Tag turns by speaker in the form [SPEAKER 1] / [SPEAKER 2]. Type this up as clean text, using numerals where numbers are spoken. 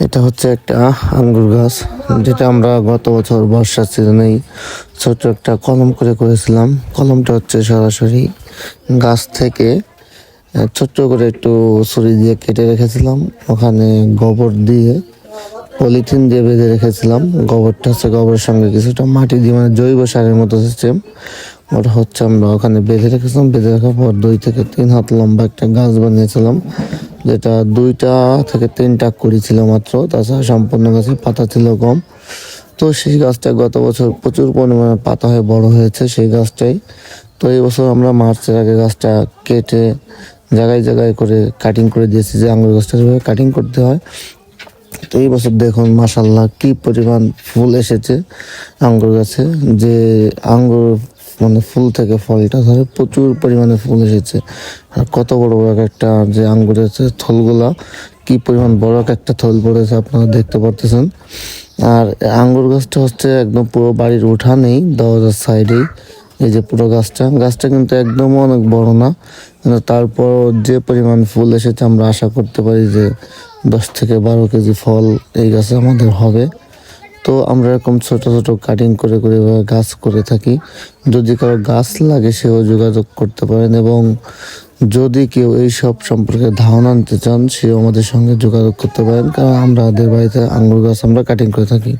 [SPEAKER 1] এটা হচ্ছে একটা আঙ্গুর গাছ, যেটা আমরা গত বছর বর্ষার সিজনেই ছোট একটা কলম করে করেছিলাম। কলমটা হচ্ছে সরাসরি গাছ থেকে ছোট্ট করে একটু ছুরি দিয়ে কেটে রেখেছিলাম। ওখানে গোবর দিয়ে পলিথিন দিয়ে বেঁধে রেখেছিলাম। গোবরটা হচ্ছে গোবরের সঙ্গে কিছুটা মাটি দিয়ে, মানে জৈব সারের মতো সিস্টেম। ওটা হচ্ছে আমরা ওখানে বেঁধে রেখেছিলাম। বেঁধে রাখার পর 2 থেকে 3 হাত লম্বা একটা গাছ বানিয়েছিলাম, যেটা 2 থেকে 3টা কুড়ি ছিল মাত্র। তাছাড়া সম্পূর্ণ গাছের পাতা ছিল কম। তো সেই গাছটা গত বছর প্রচুর পরিমাণে পাতা হয়ে বড় হয়েছে সেই গাছটাই। তো এই বছর আমরা মার্চের আগে গাছটা কেটে জায়গায় জায়গায় করে কাটিং করে দিয়েছি, যে আঙ্গুর গাছটা যেভাবে কাটিং করতে হয়। তো এই বছর দেখুন মাশাল্লাহ কি পরিমাণ ফুল এসেছে আঙ্গুর গাছে। যে আঙ্গুর মানে ফুল থেকে ফলটা ধরে প্রচুর পরিমাণে ফুল এসেছে। আর কত বড় বড় একটা যে আঙ্গুরের থলগুলা, কি পরিমাণ বড় একটা থল পড়েছে আপনারা দেখতে পারতেছেন। আর আঙ্গুর গাছটা হচ্ছে একদম পুরো বাড়ির উঠানেই, দরজার সাইডেই। এই যে পুরো গাছটা কিন্তু একদম অনেক বড় না, কিন্তু তারপর যে পরিমাণ ফুল এসেছে আমরা আশা করতে পারি যে 10 থেকে 12 কেজি ফল এই গাছে আমাদের হবে। তো আমরা এরকম ছোট ছোট কাটিং করে করে এভাবে গাছ করে থাকি। যদি কারো গাছ লাগে সেও যোগাযোগ করতে পারেন, এবং যদি কেউ এই সব সম্পর্কে ধারণা নিতে চান সেও আমাদের সঙ্গে যোগাযোগ করতে পারেন, কারণ আমাদের বাড়িতে আঙ্গুর গাছ আমরা কাটিং করে থাকি।